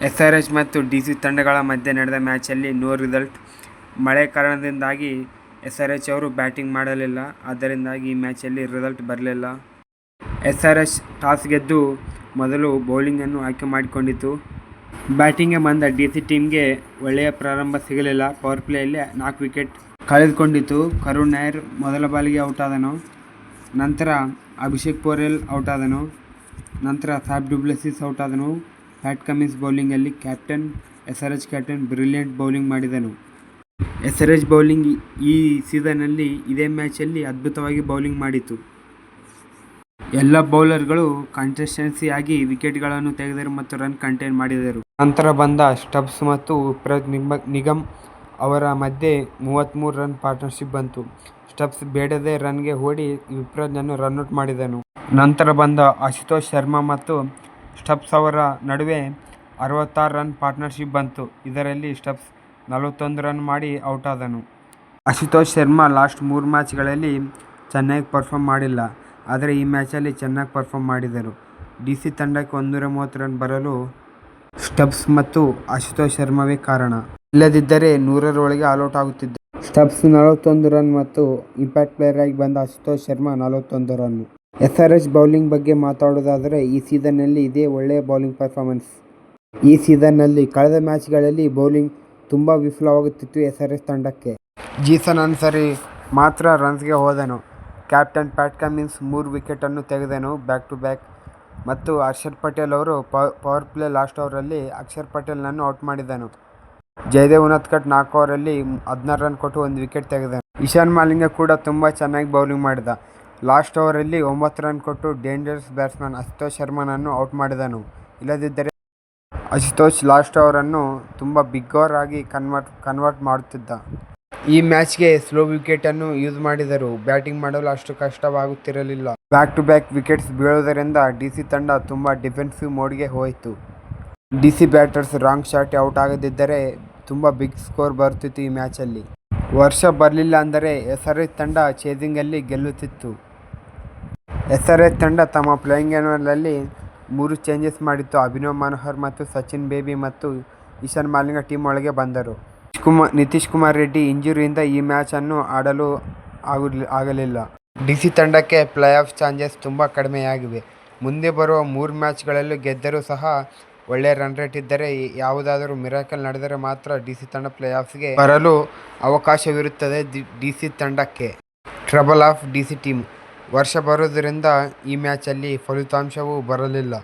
SRH ಮತ್ತು DC ತಂಡಗಳ ಮಧ್ಯೆ ನಡೆದ ಮ್ಯಾಚಲ್ಲಿ ನೋ ರಿಸಲ್ಟ್. ಮಳೆ ಕಾರಣದಿಂದಾಗಿ ಎಸ್ಆರ್ಎಚ್ ಅವರು ಬ್ಯಾಟಿಂಗ್ ಮಾಡಲಿಲ್ಲ. ಅದರಿಂದಾಗಿ ಈ ಮ್ಯಾಚಲ್ಲಿ ರಿಸಲ್ಟ್ ಬರಲಿಲ್ಲ. ಎಸ್ಆರ್ಎಚ್ ಟಾಸ್ ಗೆದ್ದು ಮೊದಲು ಬೌಲಿಂಗನ್ನು ಆಯ್ಕೆ ಮಾಡಿಕೊಂಡಿತು. ಬ್ಯಾಟಿಂಗ್ಗೆ ಬಂದ ಡಿಸಿ ಟೀಮ್ಗೆ ಒಳ್ಳೆಯ ಪ್ರಾರಂಭ ಸಿಗಲಿಲ್ಲ. ಪವರ್ ಪ್ಲೇಯಲ್ಲಿ 4 ವಿಕೆಟ್ ಕಳೆದುಕೊಂಡಿತು. ಕರುಣ್ ನಾಯರ್ ಮೊದಲ ಬಾಲಿಗೆ ಔಟ್ ಆದನು. ನಂತರ ಅಭಿಷೇಕ್ ಪೋರೆಲ್ ಔಟ್ ಆದನು. ನಂತರ ಫ್ಯಾಫ್ ಡು ಪ್ಲೆಸಿಸ್ ಔಟ್ ಆದನು. ಪ್ಯಾಟ್ ಕಮಿನ್ಸ್ ಬೌಲಿಂಗಲ್ಲಿ ಎಸ್ಆರ್ಎಚ್ ಕ್ಯಾಪ್ಟನ್ ಬ್ರಿಲಿಯಂಟ್ ಬೌಲಿಂಗ್ ಮಾಡಿದನು. ಎಸ್ಆರ್ಎಚ್ ಬೌಲಿಂಗ್ ಈ ಸೀಸನ್ನಲ್ಲಿ ಇದೇ ಮ್ಯಾಚಲ್ಲಿ ಅದ್ಭುತವಾಗಿ ಬೌಲಿಂಗ್ ಮಾಡಿತು. ಎಲ್ಲ ಬೌಲರ್ಗಳು ಕನ್ಸಿಸ್ಟೆನ್ಸಿ ಆಗಿ ವಿಕೆಟ್ಗಳನ್ನು ತೆಗೆದರು ಮತ್ತು ರನ್ ಕಂಟೈನ್ ಮಾಡಿದರು. ನಂತರ ಬಂದ ಸ್ಟಬ್ಸ್ ಮತ್ತು ವಿಪ್ರಾಜ್ ನಿಗಮ್ ಅವರ ಮಧ್ಯೆ 33 ರನ್ ಪಾರ್ಟ್ನರ್ಶಿಪ್ ಬಂತು. ಸ್ಟಬ್ಸ್ ಬೇಡದೇ ರನ್ಗೆ ಓಡಿ ವಿಪ್ರಾಜ್ನನ್ನು ರನ್ಔಟ್ ಮಾಡಿದನು. ನಂತರ ಬಂದ ಆಶುತೋಷ್ ಶರ್ಮಾ ಮತ್ತು ಸ್ಟಬ್ಸ್ ಅವರ ನಡುವೆ 66 ರನ್ ಪಾರ್ಟ್ನರ್ಶಿಪ್ ಬಂತು. ಇದರಲ್ಲಿ ಸ್ಟಬ್ಸ್ 41 ರನ್ ಮಾಡಿ ಔಟ್ ಆದನು. ಆಶುತೋಷ್ ಶರ್ಮಾ ಲಾಸ್ಟ್ 3 ಮ್ಯಾಚ್ಗಳಲ್ಲಿ ಚೆನ್ನಾಗಿ ಪರ್ಫಾರ್ಮ್ ಮಾಡಿಲ್ಲ. ಆದರೆ ಈ ಮ್ಯಾಚಲ್ಲಿ ಚೆನ್ನಾಗಿ ಪರ್ಫಾರ್ಮ್ ಮಾಡಿದರು. ಡಿಸಿ ತಂಡಕ್ಕೆ 130 ರನ್ ಬರಲು ಸ್ಟಬ್ಸ್ ಮತ್ತು ಆಶುತೋಷ್ ಶರ್ಮಾವೇ ಕಾರಣ. ಇಲ್ಲದಿದ್ದರೆ 100ರ ಒಳಗೆ ಆಲ್ಔಟ್ ಆಗುತ್ತಿದ್ದರು. ಸ್ಟಬ್ಸ್ 41 ರನ್ ಮತ್ತು ಇಂಪ್ಯಾಕ್ಟ್ ಪ್ಲೇಯರ್ ಆಗಿ ಬಂದ Ashutosh Sharma 41 run. SRH bowling ಬಗ್ಗೆ ಮಾತಾಡೋದಾದರೆ ಈ ಸೀಸನ್ನಲ್ಲಿ ಇದೇ ಒಳ್ಳೆಯ ಬೌಲಿಂಗ್ ಪರ್ಫಾರ್ಮೆನ್ಸ್. ಈ ಸೀಸನ್ನಲ್ಲಿ ಕಳೆದ ಮ್ಯಾಚ್ಗಳಲ್ಲಿ ಬೌಲಿಂಗ್ ತುಂಬ ವಿಫಲವಾಗುತ್ತಿತ್ತು ಎಸ್ಆರ್ಎಚ್ ತಂಡಕ್ಕೆ. ಜೀಸನ್ ಅನ್ಸರಿ ಮಾತ್ರ ರನ್ಸ್ಗೆ ಹೋದನು. ಕ್ಯಾಪ್ಟನ್ ಪ್ಯಾಟ್ ಕಮಿನ್ಸ್ 3 ವಿಕೆಟನ್ನು ತೆಗೆದನು ಬ್ಯಾಕ್ ಟು ಬ್ಯಾಕ್. ಮತ್ತು ಹರ್ಷಲ್ ಪಟೇಲ್ ಅವರು ಪವರ್ ಪ್ಲೇ ಲಾಸ್ಟ್ ಓವರಲ್ಲಿ ಅಕ್ಷರ್ ಪಟೇಲ್ನನ್ನು ಔಟ್ ಮಾಡಿದನು. ಜಯದೇವ್ ಉನದ್ಕಟ್ 4 ಓವರಲ್ಲಿ 16 ರನ್ ಕೊಟ್ಟು 1 ವಿಕೆಟ್ ತೆಗೆದನು. ಇಶಾನ್ ಮಾಲಿಂಗ ಕೂಡ ತುಂಬ ಚೆನ್ನಾಗಿ ಬೌಲಿಂಗ್ ಮಾಡಿದ. ಲಾಸ್ಟ್ ಓವರಲ್ಲಿ 9 ರನ್ ಕೊಟ್ಟು ಡೇಂಜರಸ್ ಬ್ಯಾಟ್ಸ್ಮನ್ ಆಶುತೋಷ್ ಶರ್ಮಾನನ್ನು ಔಟ್ ಮಾಡಿದನು. ಇಲ್ಲದಿದ್ದರೆ ಆಶುತೋಷ್ ಲಾಸ್ಟ್ ಓವರನ್ನು ತುಂಬ ಬಿಗ್ ಓವರ್ ಆಗಿ ಕನ್ವರ್ಟ್ ಮಾಡುತ್ತಿದ್ದ. ಈ ಮ್ಯಾಚ್ಗೆ ಸ್ಲೋ ವಿಕೆಟನ್ನು ಯೂಸ್ ಮಾಡಿದರು. ಬ್ಯಾಟಿಂಗ್ ಮಾಡಲು ಅಷ್ಟು ಕಷ್ಟವಾಗುತ್ತಿರಲಿಲ್ಲ. ಬ್ಯಾಕ್ ಟು ಬ್ಯಾಕ್ ವಿಕೆಟ್ಸ್ ಬೀಳುವುದರಿಂದ ಡಿಸಿ ತಂಡ ತುಂಬ ಡಿಫೆನ್ಸಿವ್ ಮೋಡ್ಗೆ ಹೋಯಿತು. DC batters wrong shot out ಆಗದಿದ್ದರೆ ತುಂಬ ಬಿಗ್ ಸ್ಕೋರ್ ಬರುತ್ತಿತ್ತು ಈ ಮ್ಯಾಚಲ್ಲಿ. ವರ್ಷ ಬರಲಿಲ್ಲ ಅಂದರೆ ಎಸ್ಆರ್ಎಚ್ ತಂಡ ಚೇಸಿಂಗಲ್ಲಿ ಗೆಲ್ಲುತ್ತಿತ್ತು. ಎಸ್ಆರ್ಎಚ್ ತಂಡ ತಮ್ಮ ಪ್ಲೇಯಿಂಗ್ 11ರಲ್ಲಿ 3 ಚೇಂಜಸ್ ಮಾಡಿತ್ತು. ಅಭಿನವ್ ಮನೋಹರ್ ಮತ್ತು ಸಚಿನ್ ಬೇಬಿ ಮತ್ತು ಇಶಾನ್ ಮಾಲಿಂಗ ಟೀಮ್ ಒಳಗೆ ಬಂದರು. ನಿತೀಶ್ ಕುಮಾರ್ ರೆಡ್ಡಿ ಇಂಜುರಿಯಿಂದ ಈ ಮ್ಯಾಚನ್ನು ಆಡಲು ಆಗಲಿಲ್ಲ. ಡಿಸಿ ತಂಡಕ್ಕೆ ಪ್ಲೇ ಆಫ್ ಚಾನ್ಸಸ್ ತುಂಬ ಕಡಿಮೆಯಾಗಿವೆ. ಮುಂದೆ ಬರುವ 3 ಮ್ಯಾಚ್ಗಳಲ್ಲೂ ಗೆದ್ದರೂ ಸಹ ಒಳ್ಳೆಯ ರನ್ ರೇಟ್ ಇದ್ದರೆ, ಯಾವುದಾದರೂ ಮಿರಾಕಲ್ ನಡೆದರೆ ಮಾತ್ರ ಡಿಸಿ ತಂಡ ಪ್ಲೇ ಆಫ್ಸ್ಗೆ ಬರಲು ಅವಕಾಶವಿರುತ್ತದೆ. ಡಿಸಿ ತಂಡಕ್ಕೆ ಟ್ರಬಲ್ ಆಫ್ ಡಿಸಿ ಟೀಮ್. ವರ್ಷ ಬರುವುದರಿಂದ ಈ ಮ್ಯಾಚಲ್ಲಿ ಫಲಿತಾಂಶವೂ ಬರಲಿಲ್ಲ.